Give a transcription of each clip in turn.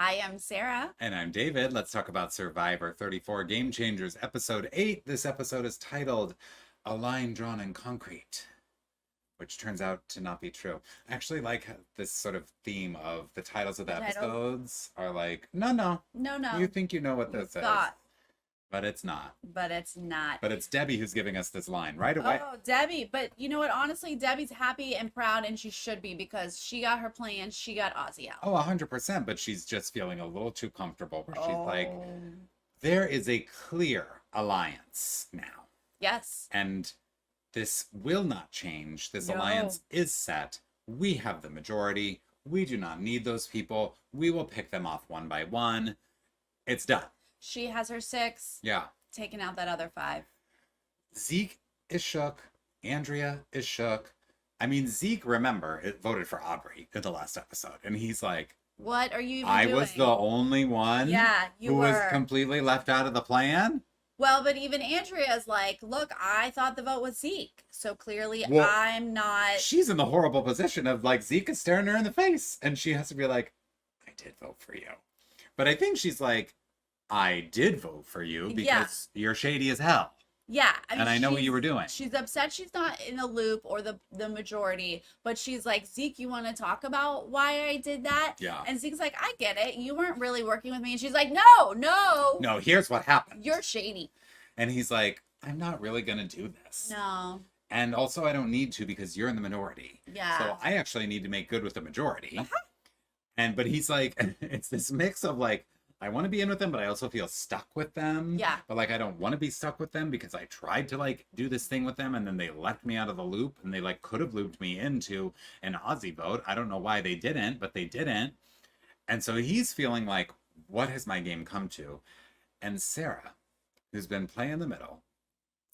I am Sarah. And I'm David. Let's talk about Survivor 34 Game Changers, Episode 8. This episode is titled A Line Drawn in Concrete, which turns out to not be true. I actually like this sort of theme of the titles of the episodes are like, no, you think you know what this is. But it's not. But it's not. But it's Debbie who's giving us this line right away. Oh, Debbie. But you know what? Honestly, Debbie's happy and proud, and she should be, because she got her plan. She got Ozzy out. Oh, 100%. But she's just feeling a little too comfortable where she's like, there is a clear alliance now. Yes. And this will not change. This alliance is set. We have the majority. We do not need those people. We will pick them off one by one. It's done. She has her 6. Yeah. Taking out that other 5. Zeke is shook. Andrea is shook. I mean, Zeke, remember, it voted for Aubrey in the last episode. And he's like, what are you even I doing? was the only one who was completely left out of the plan? Well, but even Andrea's like, look, I thought the vote was Zeke. So clearly I'm not. She's in the horrible position of like, Zeke is staring her in the face. And she has to be like, I did vote for you. But I think she's like, I did vote for you because you're shady as hell. Yeah. I mean, and I know what you were doing. She's upset she's not in the loop or the majority, but she's like, Zeke, you want to talk about why I did that? Yeah. And Zeke's like, I get it. You weren't really working with me. And she's like, no. No, here's what happened. You're shady. And he's like, I'm not really going to do this. No. And also I don't need to because you're in the minority. Yeah. So I actually need to make good with the majority. Uh-huh. But he's like, it's this mix of like, I want to be in with them, but I also feel stuck with them. Yeah. But like, I don't want to be stuck with them because I tried to like do this thing with them and then they left me out of the loop and they like could have looped me into an Aussie vote. I don't know why they didn't, but they didn't. And so he's feeling like, what has my game come to? And Sarah, who's been playing the middle,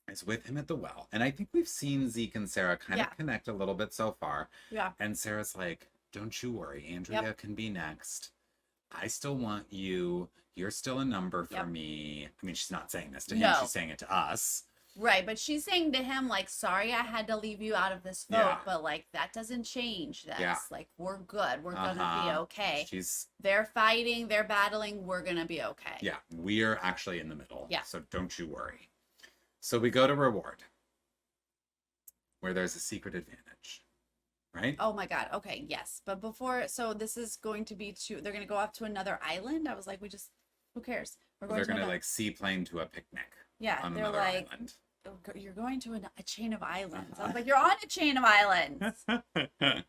is with him at the well. And I think we've seen Zeke and Sarah kind of connect a little bit so far. Yeah. And Sarah's like, don't you worry, Andrea can be next. I still want you. You're still a number for me. I mean, she's not saying this to him. She's saying it to us. Right. But she's saying to him, like, sorry, I had to leave you out of this vote. But, like, that doesn't change this. Yeah. Like, we're good. We're going to be okay. They're fighting. They're battling. We're going to be okay. Yeah. We're actually in the middle. Yeah. So don't you worry. So we go to reward, where there's a secret advantage. Right? Oh my God. Okay. Yes. But before, so this is going to be they're going to go off to another island. I was like, who cares? They're going to like seaplane to a picnic. Yeah. On they're another like, island. You're going to a chain of islands. I was like, you're on a chain of islands.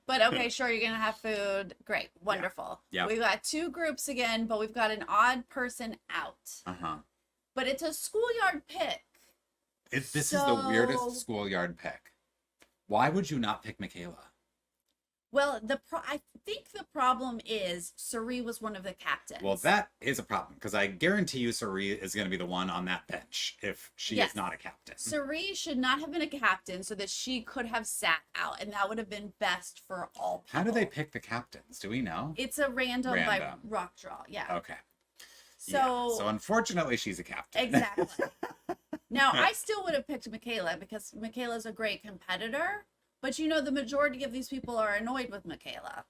But okay, sure. You're going to have food. Great. Wonderful. Yeah. We've got 2 groups again, but we've got an odd person out. But it's a schoolyard pick. This is the weirdest schoolyard pick. Why would you not pick Michaela? Well, I think the problem is Suri was one of the captains. Well, that is a problem because I guarantee you Suri is going to be the one on that bench if she is not a captain. Suri should not have been a captain so that she could have sat out, and that would have been best for all people. How do they pick the captains? Do we know? It's a random. By rock draw. Yeah. Okay. So unfortunately, she's a captain. Exactly. Now, I still would have picked Michaela because Michaela's a great competitor. But you know, the majority of these people are annoyed with Michaela.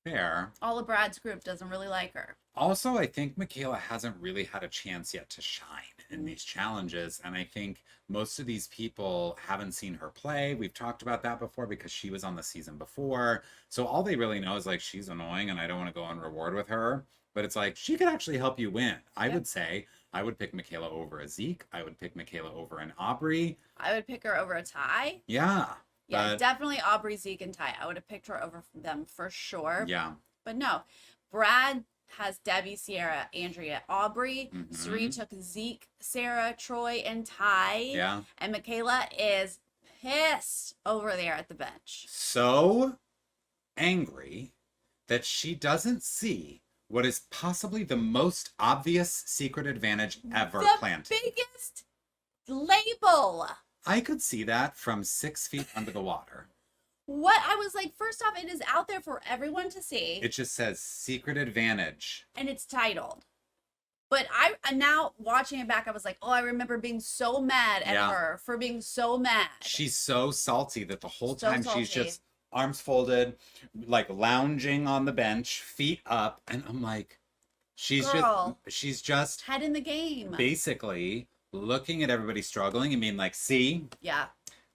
Fair. All of Brad's group doesn't really like her. Also, I think Michaela hasn't really had a chance yet to shine in these challenges. And I think most of these people haven't seen her play. We've talked about that before because she was on the season before. So all they really know is like, she's annoying and I don't want to go on reward with her. But it's like, she could actually help you win. I would say I would pick Michaela over a Zeke. I would pick Michaela over an Aubrey. I would pick her over a Ty. Yeah. Yeah, definitely Aubrey, Zeke, and Ty. I would have picked her over them for sure. Yeah. But no, Brad has Debbie, Sierra, Andrea, Aubrey. Suri took Zeke, Sarah, Troy, and Ty. Yeah. And Michaela is pissed over there at the bench. So angry that she doesn't see what is possibly the most obvious secret advantage ever planted. The biggest label. I could see that from 6 feet under the water. What? I was like, first off, it is out there for everyone to see. It just says secret advantage. And it's titled. But I now watching it back, I was like, oh, I remember being so mad at her for being so mad. She's so salty that the whole time she's just arms folded, like lounging on the bench, feet up. And I'm like, she's just head in the game. Basically looking at everybody struggling and being like, see? Yeah.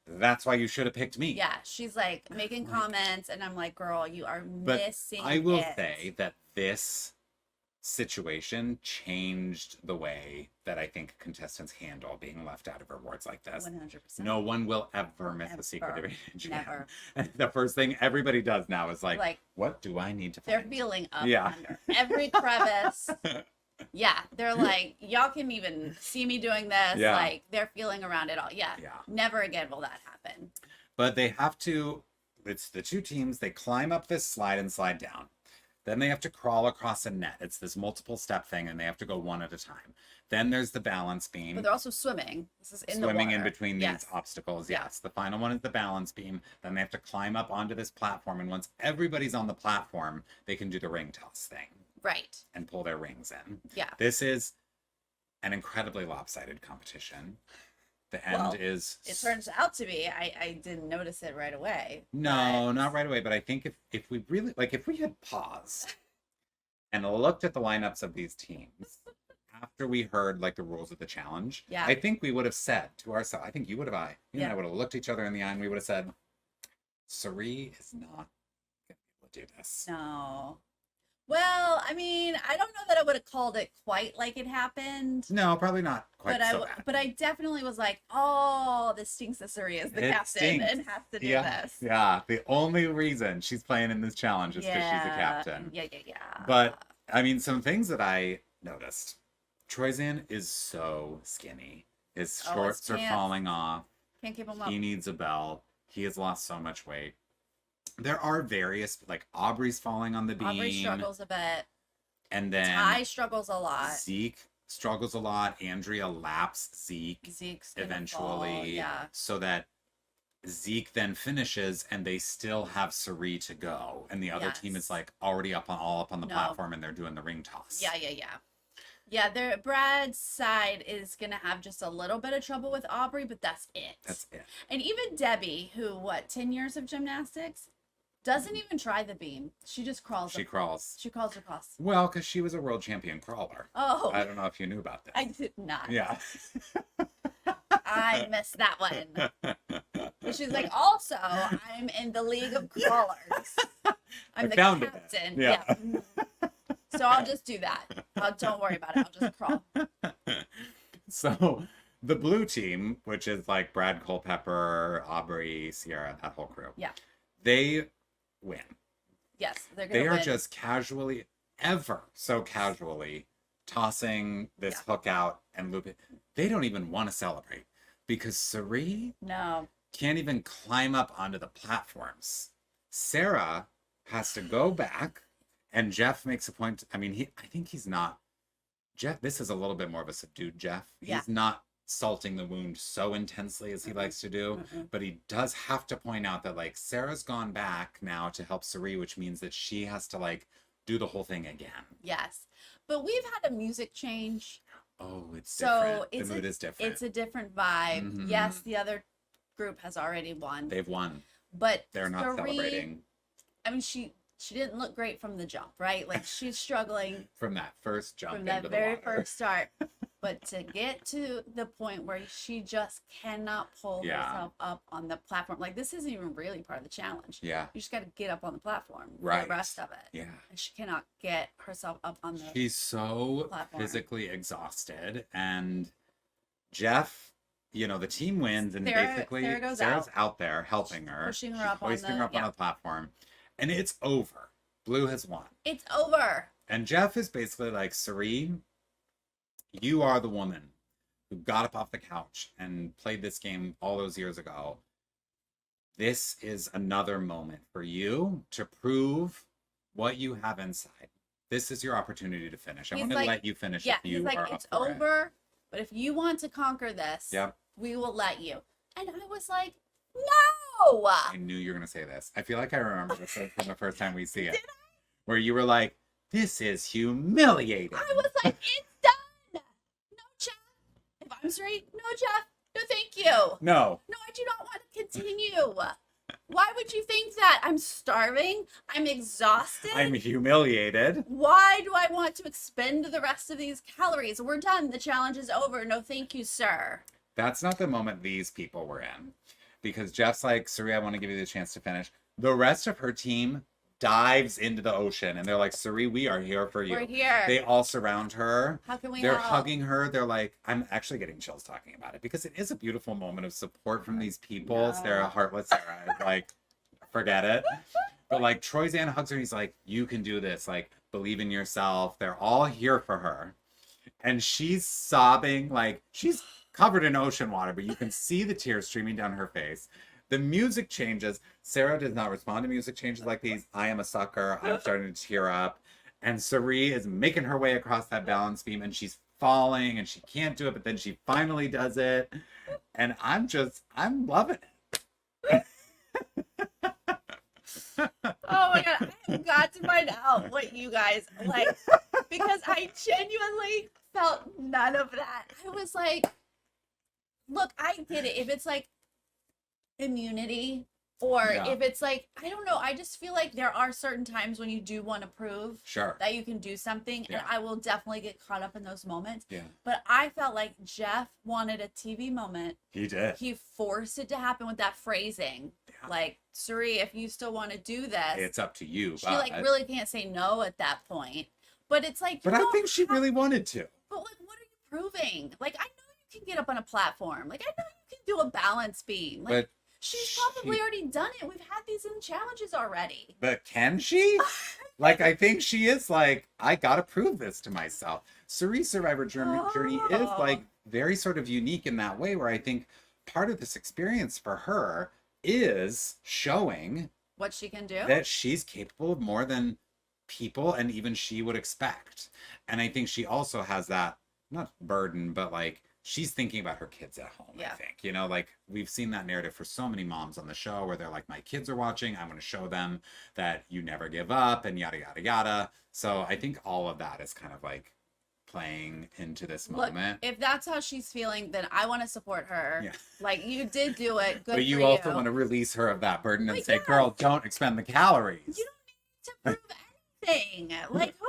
That's why you should have picked me. Yeah, she's like making comments, and I'm like, girl, you are missing I will say that this situation changed the way that I think contestants handle being left out of rewards like this. 100%. No one will ever miss a secret advantage. Never. And the first thing everybody does now is like, what do I need to find? They're feeling up under every crevice. Yeah, they're like, y'all can even see me doing this. Yeah. Like, they're feeling around it all. Yeah. Never again will that happen. But they have to, it's the two teams, they climb up this slide and slide down. Then they have to crawl across a net. It's this multiple step thing, and they have to go one at a time. Then there's the balance beam. But they're also swimming. This is in swimming the water. In between these obstacles. Yes. The final one is the balance beam. Then they have to climb up onto this platform, and once everybody's on the platform, they can do the ring toss thing. Right. And pull their rings in. Yeah. This is an incredibly lopsided competition. The end is... It turns out to be. I didn't notice it right away. No, not right away. But I think if we really... Like, if we had paused and looked at the lineups of these teams after we heard, like, the rules of the challenge, I think we would have said to ourselves... I think you would have... You and I would have looked each other in the eye and we would have said, Sari is not going to be able to do this. No. Well, I mean, I don't know that I would have called it quite like it happened. No, probably not quite bad. But I definitely was like, oh, this stinks that Sari is the captain and has to do this. Yeah, the only reason she's playing in this challenge is because she's a captain. Yeah. But, I mean, some things that I noticed. Troyzan is so skinny. His shorts are falling off. Can't keep him up. He needs a belt. He has lost so much weight. There are various, like, Aubrey's falling on the beam. Aubrey struggles a bit. And then... Ty struggles a lot. Zeke struggles a lot. Andrea laps Zeke's eventually. So that Zeke then finishes and they still have Sari to go. And the other team is, like, already all up on the platform and they're doing the ring toss. Yeah, Brad's side is going to have just a little bit of trouble with Aubrey, but that's it. And even Debbie, who, 10 years of gymnastics? Doesn't even try the beam. She just crawls. She crawls across. Well, because she was a world champion crawler. Oh. I don't know if you knew about that. I did not. Yeah. I missed that one. She's like, also, I'm in the league of crawlers. I'm the captain. Yeah. So I'll just do that. Don't worry about it. I'll just crawl. So the blue team, which is like Brad Culpepper, Aubrey, Sierra, that whole crew. Yeah. They win. Yes, they are just casually, ever so casually, tossing this hook out and looping. They don't even want to celebrate because Sari can't even climb up onto the platforms. Sarah has to go back, and Jeff makes a point. I mean, I think he's not. Jeff, this is a little bit more of a subdued Jeff. Yeah. He's not salting the wound so intensely as he likes to do, but he does have to point out that, like, Sarah's gone back now to help Sari, which means that she has to, like, do the whole thing again. Yes, but we've had a music change. Oh, it's different. The mood is different. It's a different vibe. Yes, the other group has already won. They've won, but they're not celebrating. I mean, she didn't look great from the jump, right? Like, she's struggling from that first jump, from that very first start. But to get to the point where she just cannot pull herself up on the platform, like, this isn't even really part of the challenge. Yeah, you just got to get up on the platform for the rest of it. Yeah, and she cannot get herself up on the. She's so physically exhausted, and Jeff, the team wins, and basically Sarah's out there helping her, pushing her up, hoisting her up on the platform, and it's over. Blue has won. It's over. And Jeff is basically like, Sari, you are the woman who got up off the couch and played this game all those years ago. This is another moment for you to prove what you have inside. This is your opportunity to finish. I want to let you finish if you are up it's over, but if you want to conquer this, yep, we will let you. And I was like, no! I knew you were going to say this. I feel like I remember this from the first time we see it. Did I? Where you were like, this is humiliating. I was like, it's done! I'm sorry. No, Jeff. No, thank you. No. No, I do not want to continue. Why would you think that? I'm starving. I'm exhausted. I'm humiliated. Why do I want to expend the rest of these calories? We're done. The challenge is over. No, thank you, sir. That's not the moment these people were in. Because Jeff's like, Suri, I want to give you the chance to finish. The rest of her team dives into the ocean and they're like, Suri, we are here for you. We're here. They all surround her. How can we They're help? hugging her. They're like, I'm actually getting chills talking about it because it is a beautiful moment of support from these people. No. Sarah, heartless Sarah, is like, forget it. But like Troyzan hugs her. He's like, you can do this. Like, believe in yourself. They're all here for her. And she's sobbing. Like, she's covered in ocean water, but you can see the tears streaming down her face. The music changes. Sarah does not respond to music changes like these. I am a sucker. I'm starting to tear up. And Suri is making her way across that balance beam and she's falling and she can't do it, but then she finally does it. And I'm loving it. Oh my God. I have got to find out what you guys like because I genuinely felt none of that. I was like, look, I get it. If it's like immunity or if it's like, I don't know, I just feel like there are certain times when you do want to prove that you can do something, and I will definitely get caught up in those moments. But I felt like Jeff wanted a TV moment. He did. He forced it to happen with that phrasing. Like, Suri, if you still want to do this, it's up to you. She like really can't say no at that point. But it's like, but I think she really wanted to. But like, what are you proving? Like, I know you can get up on a platform. Like, I know you can do a balance beam. Like, but she's probably already done it. We've had these in challenges already. But can she? Like, I think she is like, I gotta prove this to myself. Suri's Survivor journey is like very sort of unique in that way, where I think part of this experience for her is showing what she can do, that she's capable of more than people and even she would expect. And I think she also has that, not burden, but like, she's thinking about her kids at home, I think. You know, like, we've seen that narrative for so many moms on the show where they're like, my kids are watching. I'm going to show them that you never give up and yada, yada, yada. So I think all of that is kind of like playing into this moment. If that's how she's feeling, then I want to support her. Like, you did do it. Good. But you also want to release her of that burden and say, girl, don't expend the calories. You don't need to prove anything. Like, who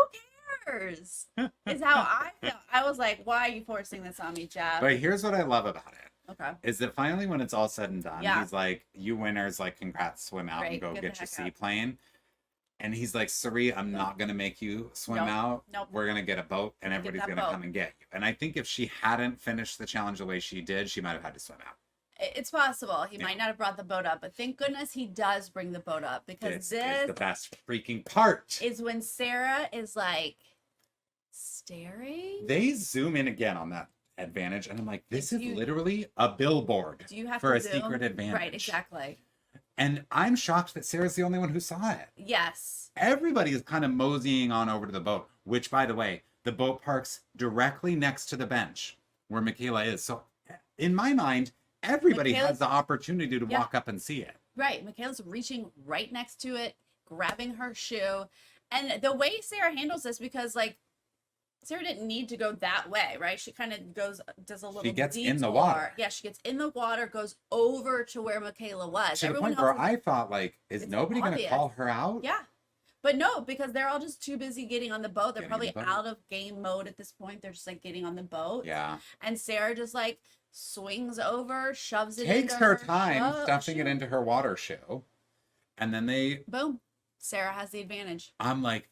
cares? Is how I feel. I was like, why are you forcing this on me, Jeff? But here's what I love about it. Okay. Is that finally when it's all said and done, he's like, you winners, like, congrats, swim out and go get your seaplane. And he's like, Suri, I'm not going to make you swim out. We're going to get a boat and everybody's going to come and get you. And I think if she hadn't finished the challenge the way she did, she might have had to swim out. It's possible. He might not have brought the boat up, but thank goodness he does bring the boat up, because this is the best freaking part. Is when Sarah is like staring. They zoom in again on that advantage, and I'm like, this is literally a billboard for a secret advantage. Right, exactly. And I'm shocked that Sarah's the only one who saw it. Yes. Everybody is kind of moseying on over to the boat, which, by the way, the boat parks directly next to the bench where Michaela is. So in my mind, everybody has the opportunity to walk up and see it. Right. Michaela's reaching right next to it, grabbing her shoe. And the way Sarah handles this, because like Sarah didn't need to go that way, right? She kind of does a little. She gets detour. in the water. Yeah, she gets in the water, goes over to where Michaela was. To the point where I thought, like, is nobody going to call her out? Yeah. But no, because they're all just too busy getting on the boat. They're probably out of game mode at this point. They're just like getting on the boat. Yeah. And Sarah just like swings over, shoves it takes her time stuffing it into her water shoe. And then they... Boom. Sarah has the advantage. I'm like,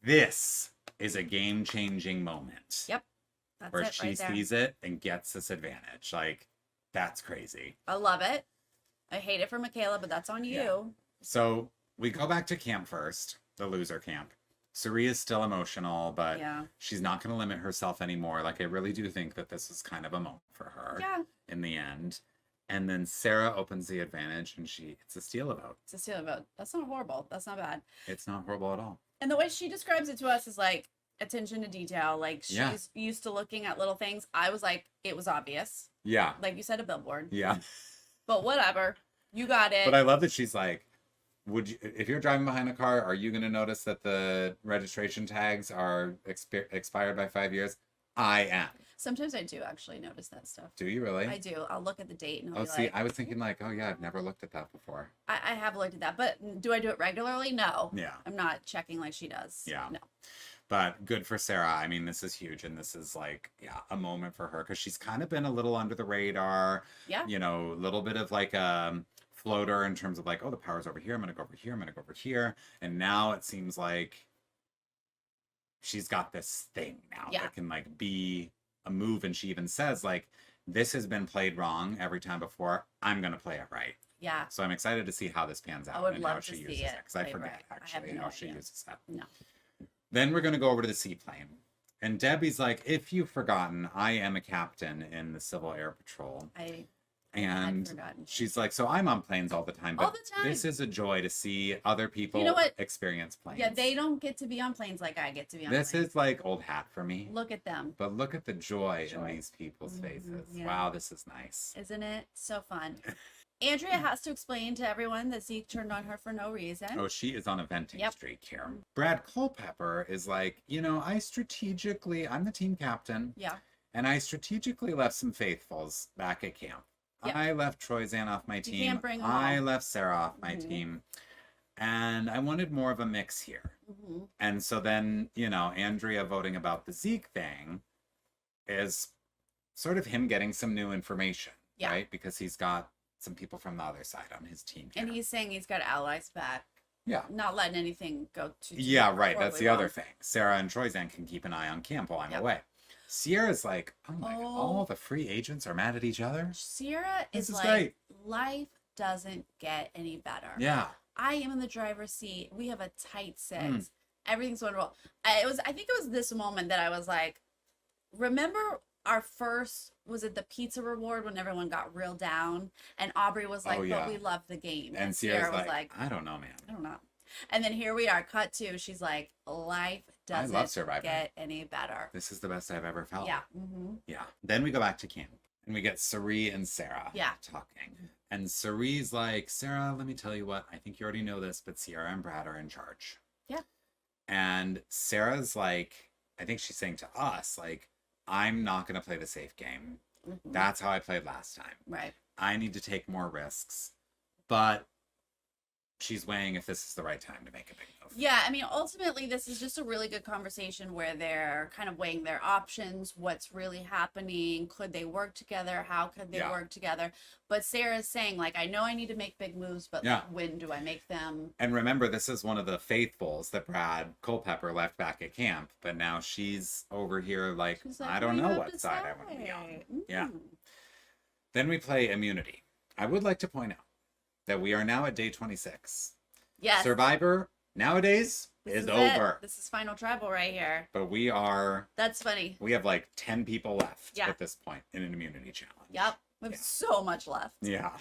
this is a game-changing moment. Yep. That's where it she sees it and gets this advantage. Like, that's crazy. I love it. I hate it for Michaela, but that's on you. Yeah. So we go back to camp first, the loser camp. Suri is still emotional, but she's not going to limit herself anymore. Like, I really do think that this is kind of a moment for her in the end. And then Sarah opens the advantage, and it's a steal a vote. It's a steal a vote. That's not horrible. That's not bad. It's not horrible at all. And the way she describes it to us is like attention to detail. Like, she's used to looking at little things. I was like, it was obvious. Yeah. Like you said, a billboard. Yeah. But whatever. You got it. But I love that she's like, if you're driving behind a car, are you going to notice that the registration tags are expired by 5 years? I am. Sometimes I do actually notice that stuff. Do you really? I do. I'll look at the date and I'll Oh, be see, like, I was thinking like, oh yeah, I've never looked at that before. I have looked at that, but do I do it regularly? No. Yeah. I'm not checking like she does. Yeah. No. But good for Sarah. I mean, this is huge, and this is like, yeah, a moment for her because she's kind of been a little under the radar. Yeah. You know, a little bit of like a floater in terms of like, oh, the power's over here. I'm gonna go over here. I'm gonna go over here. And now it seems like she's got this thing now that can like be a move. And she even says like, this has been played wrong every time before. I'm gonna play it right. Yeah. So I'm excited to see how this pans out. I would and love how to she see uses it. Because I forget actually how she uses it. No. Then we're going to go over to the seaplane. And Debbie's like, if you've forgotten, I am a captain in the Civil Air Patrol. And she's like, so I'm on planes all the time. But this is a joy to see other people experience planes. Yeah, they don't get to be on planes like I get to be on planes. This is like old hat for me. Look at them. But look at the joy in these people's faces. Yeah. Wow, this is nice. Isn't it? So fun. Andrea has to explain to everyone that Zeke turned on her for no reason. Oh, she is on a venting streak here. Brad Culpepper is like, you know, I'm the team captain. Yeah. And I strategically left some faithfuls back at camp. Yep. I left Troyzan off my team. You can't bring them I all. left Sarah off my team. And I wanted more of a mix here. And so then, you know, Andrea voting about the Zeke thing is sort of him getting some new information, right? Because he's got some people from the other side on his team here. And he's saying he's got allies back. Yeah. Not letting anything go too right. That's the other thing. Sarah and Troyzan can keep an eye on camp while I'm away. Sierra's like, oh my God, all the free agents are mad at each other. Sierra is like, great. Life doesn't get any better. Yeah. I am in the driver's seat. We have a tight six. Everything's wonderful. I think it was this moment that I was like, remember our first, was it the pizza reward when everyone got real down? And Aubrey was like, but we love the game. And Sierra was like, I don't know, man. I don't know. And then here we are, cut to, she's like, life doesn't get any better. This is the best I've ever felt. Yeah. Yeah. Then we go back to camp and we get Sari and Sarah talking. And Sari's like, Sarah, let me tell you what, I think you already know this, but Sierra and Brad are in charge. Yeah. And Sarah's like, I think she's saying to us, like, I'm not going to play the safe game. That's how I played last time. Right. I need to take more risks. But she's weighing if this is the right time to make a big move. Yeah, I mean, ultimately, this is just a really good conversation where they're kind of weighing their options, what's really happening, could they work together, how could they work together. But Sarah's saying, like, I know I need to make big moves, but when do I make them? And remember, this is one of the faithfuls that Brad Culpepper left back at camp, but now she's over here like I don't know what side I want to be on. Yeah. Then we play immunity. I would like to point out that we are now at day 26. Yes. Survivor nowadays is over. This is final tribal right here. But we are... That's funny. We have like 10 people left at this point in an immunity challenge. Yep. We have so much left. Yeah.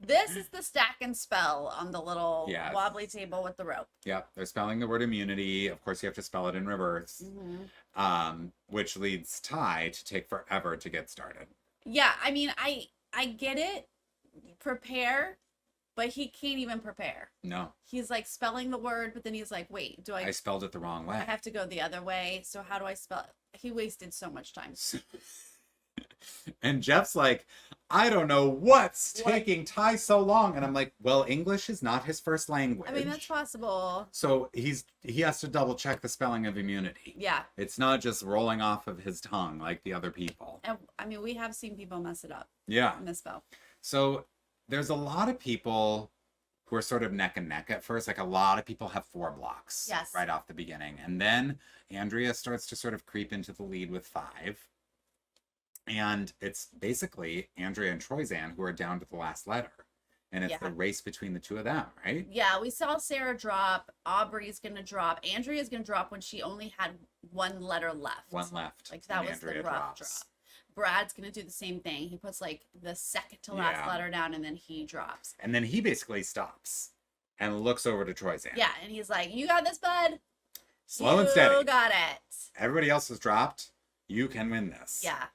This is the stack and spell on the little wobbly table with the rope. Yep. They're spelling the word immunity. Of course, you have to spell it in reverse, which leads Ty to take forever to get started. Yeah. I mean, I get it. Prepare. But he can't even prepare. No. He's like spelling the word, but then he's like, wait, I spelled it the wrong way. I have to go the other way. So how do I spell it? He wasted so much time. And Jeff's like, I don't know what's taking Ty so long. And I'm like, well, English is not his first language. I mean, that's possible. So he has to double check the spelling of immunity. Yeah. It's not just rolling off of his tongue like the other people. And, I mean, we have seen people mess it up. Yeah. Misspell. So there's a lot of people who are sort of neck and neck at first. Like a lot of people have 4 blocks right off the beginning. And then Andrea starts to sort of creep into the lead with 5. And it's basically Andrea and Troyzan who are down to the last letter. And it's the race between the two of them, right? Yeah, we saw Sarah drop. Aubrey's going to drop. Andrea's going to drop when she only had 1 letter left. 1 left. Like that was the rough drop. Brad's going to do the same thing. He puts like the second to last letter down and then he drops. And then he basically stops and looks over to Troyzan. Yeah, and he's like, you got this, bud. Slow and steady. You got it. Everybody else has dropped. You can win this. Yeah.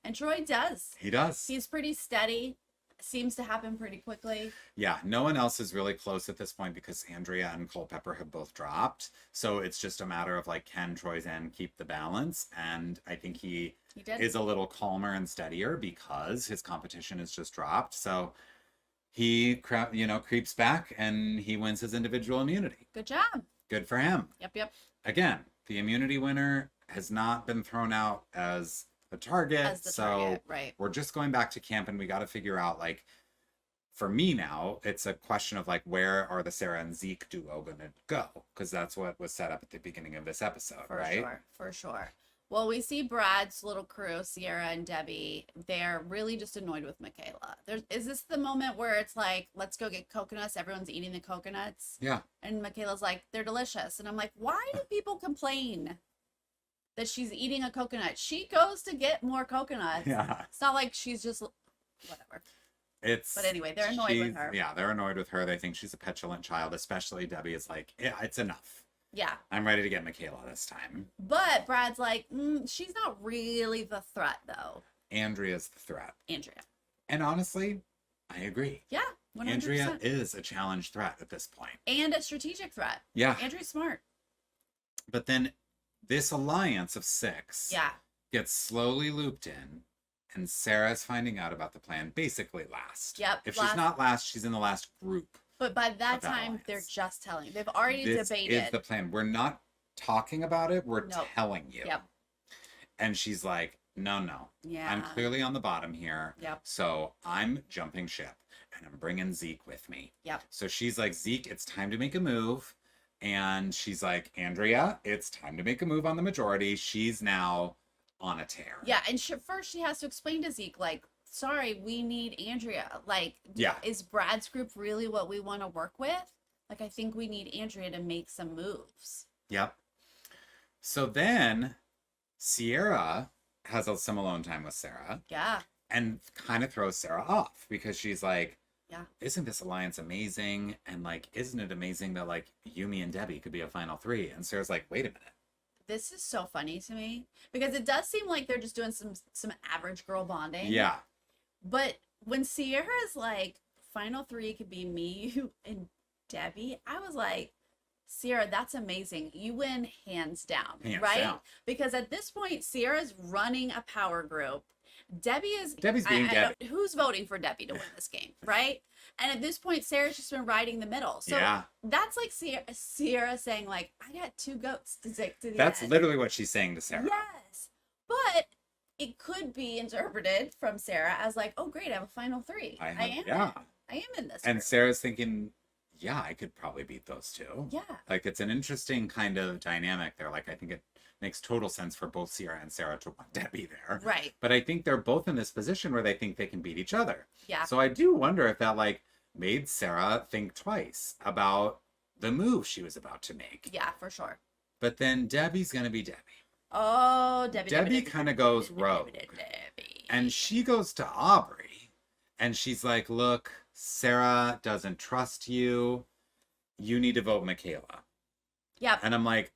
And Troy does. He does. He's pretty steady. seems to happen pretty quickly. Yeah, no one else is really close at this point because Andrea and Culpepper have both dropped. So it's just a matter of like, can Troyzan keep the balance? And I think he is a little calmer and steadier because his competition has just dropped. So he, creeps back and he wins his individual immunity. Good job. Good for him. Yep. Again, the immunity winner has not been thrown out as a target. Right. We're just going back to camp and we got to figure out, like, for me now, it's a question of like, where are the Sarah and Zeke duo going to go? Because that's what was set up at the beginning of this episode, right? For sure. Well, we see Brad's little crew, Sierra and Debbie. They're really just annoyed with Michaela. Is this the moment where it's like, let's go get coconuts? Everyone's eating the coconuts. Yeah. And Michaela's like, they're delicious. And I'm like, why do people complain that she's eating a coconut? She goes to get more coconuts. Yeah. It's not like she's just whatever. But anyway, they're annoyed with her. Yeah, they're annoyed with her. They think she's a petulant child, especially Debbie is like, yeah, it's enough. Yeah. I'm ready to get Michaela this time. But Brad's like, she's not really the threat, though. Andrea's the threat. Andrea. And honestly, I agree. Yeah, 100%. Andrea is a challenge threat at this point. And a strategic threat. Yeah. Andrea's smart. But then this alliance of 6 gets slowly looped in, and Sarah's finding out about the plan basically last. Yep. If she's not last, she's in the last group. But by that time, they're just telling. They've already debated. This is the plan. We're not talking about it. We're telling you. Yep. And she's like, no. Yeah. I'm clearly on the bottom here. Yep. So I'm jumping ship, and I'm bringing Zeke with me. Yep. So she's like, Zeke, it's time to make a move. And she's like, Andrea, it's time to make a move on the majority. She's now on a tear. Yeah, and first she has to explain to Zeke, like, sorry, we need Andrea. Like, is Brad's group really what we want to work with? Like, I think we need Andrea to make some moves. Yep. So then Sierra has some alone time with Sarah. Yeah. And kind of throws Sarah off because she's like, yeah, isn't this alliance amazing? And like, isn't it amazing that like Yumi and Debbie could be a final 3? And Sarah's like, wait a minute. This is so funny to me because it does seem like they're just doing some average girl bonding. Yeah. But when Sierra is like, final 3 could be me, you, and Debbie, I was like, Sierra, that's amazing. You win hands down, right? Because at this point, Sierra's running a power group. Debbie's being Debbie. Who's voting for Debbie to win this game, right? And at this point, Sarah's just been riding the middle. So that's like Sierra saying, like, I got 2 goats to take to the That's end. Literally what she's saying to Sarah. Yes. But it could be interpreted from Sarah as like, oh, great, I have a final 3. I am in this. And group. Sarah's thinking, yeah, I could probably beat those 2. Yeah. Like, it's an interesting kind of dynamic there. Like, I think it makes total sense for both Sierra and Sarah to want Debbie there. Right. But I think they're both in this position where they think they can beat each other. Yeah. So I do wonder if that, like, made Sarah think twice about the move she was about to make. Yeah, for sure. But then Debbie's going to be Debbie. Oh, Debbie kind of goes rogue. And she goes to Aubrey. And she's like, look, Sarah doesn't trust you. You need to vote Michaela. Yeah. And I'm like,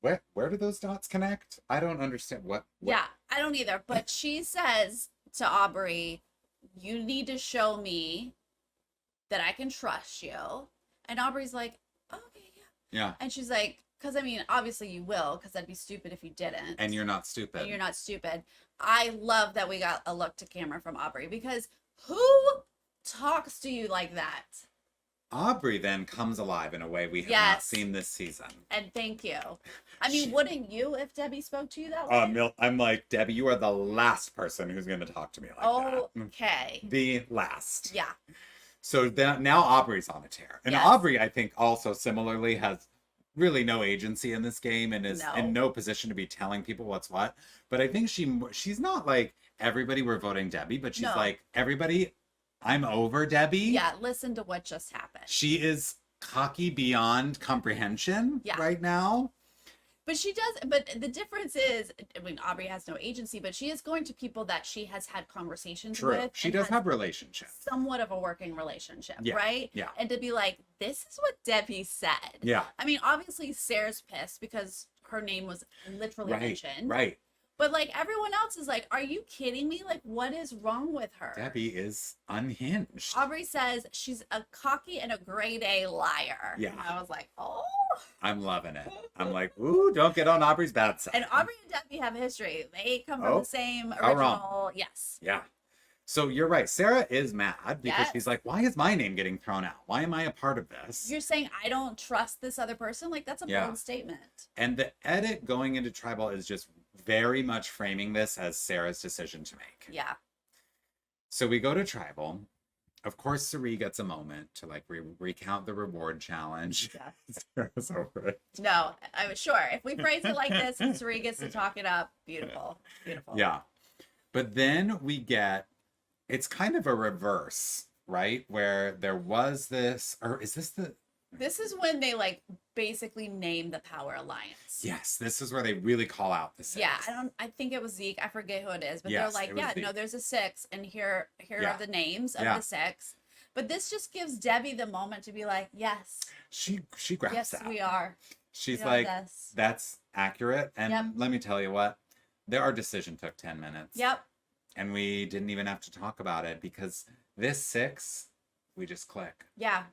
where do those dots connect? I don't understand what. Yeah, I don't either. But she says to Aubrey, you need to show me that I can trust you. And Aubrey's like, okay, yeah. Yeah. And she's like, because I mean, obviously you will, because that'd be stupid if you didn't. And you're not stupid. And you're not stupid. I love that we got a look to camera from Aubrey, because who talks to you like that? Aubrey then comes alive in a way we have not seen this season. And thank you. I mean, wouldn't you if Debbie spoke to you that way? I'm like, Debbie, you are the last person who's going to talk to me like that. Okay. The last. Yeah. So now Aubrey's on a tear. And Aubrey, I think, also similarly has really no agency in this game and is in no position to be telling people what's what. But I think she's not like, everybody, we're voting Debbie, but she's like, everybody, I'm over Debbie. Yeah, listen to what just happened. She is cocky beyond comprehension right now. But she does, but the difference is, I mean, Aubrey has no agency, but she is going to people that she has had conversations with. She does have relationships. Somewhat of a working relationship, yeah. right? Yeah. And to be like, this is what Debbie said. Yeah. I mean, obviously Sarah's pissed because her name was literally mentioned. Right. But like everyone else is like, are you kidding me? Like, what is wrong with her? Debbie is unhinged. Aubrey says she's a cocky and a grade A liar. Yeah. And I was like, oh. I'm loving it. I'm like, ooh, don't get on Aubrey's bad side. And Aubrey and Debbie have a history. They come from the same original. Yes. Yeah. So you're right. Sarah is mad because she's like, why is my name getting thrown out? Why am I a part of this? You're saying I don't trust this other person? Like, that's a bold statement. And the edit going into Tribal is just very much framing this as Sarah's decision to make. Yeah. So we go to Tribal. Of course, Sari gets a moment to like recount the reward challenge. Yeah. Sarah's over it. No, I was sure. If we phrase it like this and Sari gets to talk it up, beautiful. Beautiful. Yeah. But then we get, it's kind of a reverse, right? Where there was this, or is this the... This is when they like basically name the Power Alliance. Yes, this is where they really call out the six. Yeah, I think it was Zeke. I forget who it is, but they're like, yeah, no, there's a six, and here are the names of the six. But this just gives Debbie the moment to be like, yes. She grabs that. Yes, we are. She's like, that's accurate. And let me tell you what, our decision took 10 minutes. Yep. And we didn't even have to talk about it because this six, we just click. Yeah,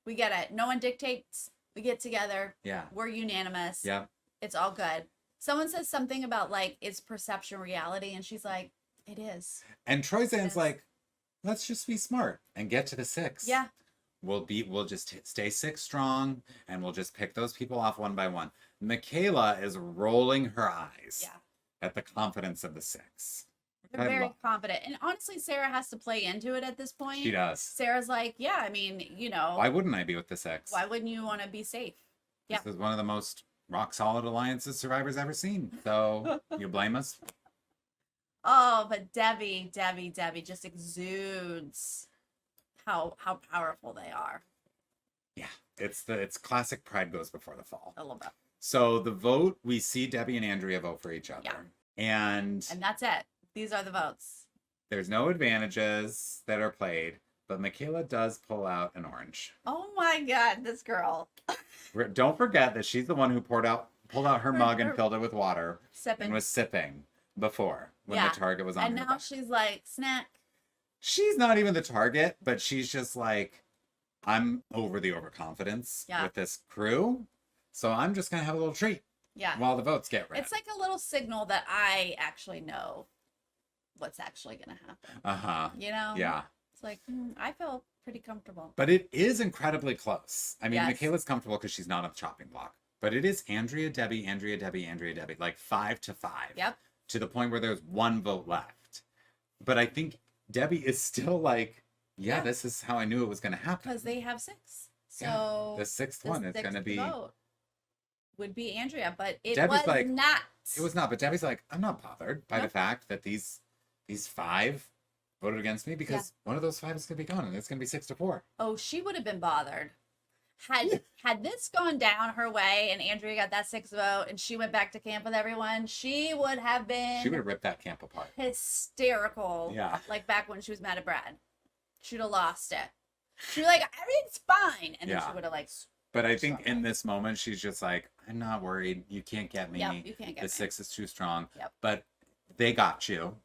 we get it. No one dictates. We get together. Yeah. We're unanimous. Yeah. It's all good. Someone says something about like, is perception reality? And she's like, it is. And Troyzan's like, let's just be smart and get to the six. Yeah. We'll just stay six strong and we'll just pick those people off one by one. Michaela is rolling her eyes at the confidence of the six. They're very confident. And honestly, Sarah has to play into it at this point. She does. Sarah's like, yeah, I mean, you know. Why wouldn't I be with the six? Why wouldn't you want to be safe? This is one of the most rock solid alliances Survivor's ever seen. So you blame us? Oh, but Debbie just exudes how powerful they are. Yeah, it's classic pride goes before the fall. A little bit. So the vote, we see Debbie and Andrea vote for each other. Yeah. And that's it. These are the votes. There's no advantages that are played, but Michaela does pull out an orange. Oh my God, this girl. Don't forget that she's the one who pulled out her mug and filled it with water and was sipping before when the target was on and her now back. She's like, snack. She's not even the target, but she's just like, I'm over the overconfidence with this crew, so I'm just going to have a little treat while the votes get read. It's like a little signal that I actually know what's actually going to happen. Uh-huh. You know? Yeah. It's like, I feel pretty comfortable. But it is incredibly close. I mean, Michaela's comfortable because she's not on the chopping block. But it is Andrea, Debbie, like 5-5. Yep. To the point where there's one vote left. But I think Debbie is still like, this is how I knew it was going to happen. Because they have six. So the sixth one is going to be... would be Andrea, but it Debbie's was like, not. It was not, but Debbie's like, I'm not bothered by the fact that these 5 voted against me because one of those 5 is going to be gone and it's going to be 6-4. Oh, she would have been bothered. Had this gone down her way and Andrea got that 6th vote and she went back to camp with everyone, she would have ripped that camp apart. Hysterical. Yeah. Like back when she was mad at Brad. She'd have lost it. She'd be like, everything's fine. And then she would have like... But I think in this moment, she's just like, I'm not worried. You can't get me. Yep, you can't get me. The 6 is too strong. Yep. But they got you.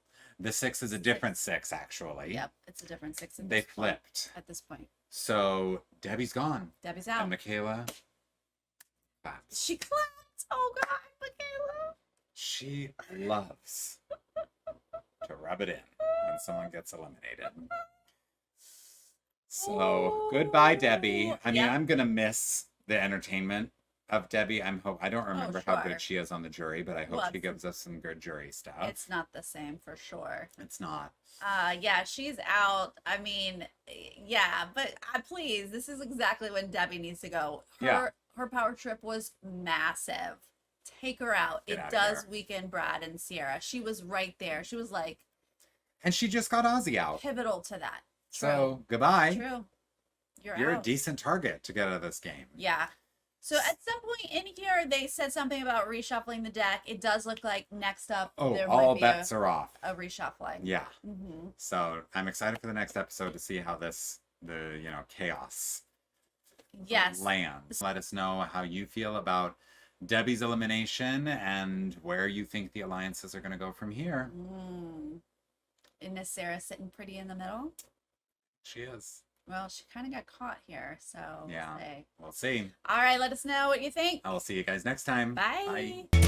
The 6 is a different 6, actually. Yep, it's a different 6. They flipped. At this point. So Debbie's gone. Debbie's out. And Michaela claps. She clapped. Oh, God, Michaela. She loves to rub it in when someone gets eliminated. So goodbye, Debbie. I mean, I'm gonna miss the entertainment of Debbie. I don't remember how good she is on the jury, but I hope she gives us some good jury stuff. It's not the same for sure. It's not. Yeah, she's out. I mean, yeah, but please, this is exactly when Debbie needs to go. Her power trip was massive. Take her out. It does weaken Brad and Sierra. She was right there. She was like, and she just got Ozzy out. Pivotal to that. True. So goodbye. True. You're out. A decent target to get out of this game. Yeah. So at some point in here, they said something about reshuffling the deck. It does look like next up, there all might be bets are off. A reshuffling. Yeah. Mm-hmm. So I'm excited for the next episode to see how chaos yes lands. Let us know how you feel about Debbie's elimination and where you think the alliances are going to go from here. And is Sarah sitting pretty in the middle? She is. Well, she kind of got caught here, so yeah, we'll see. All right, let us know what you think. I will see you guys next time. Bye. Bye.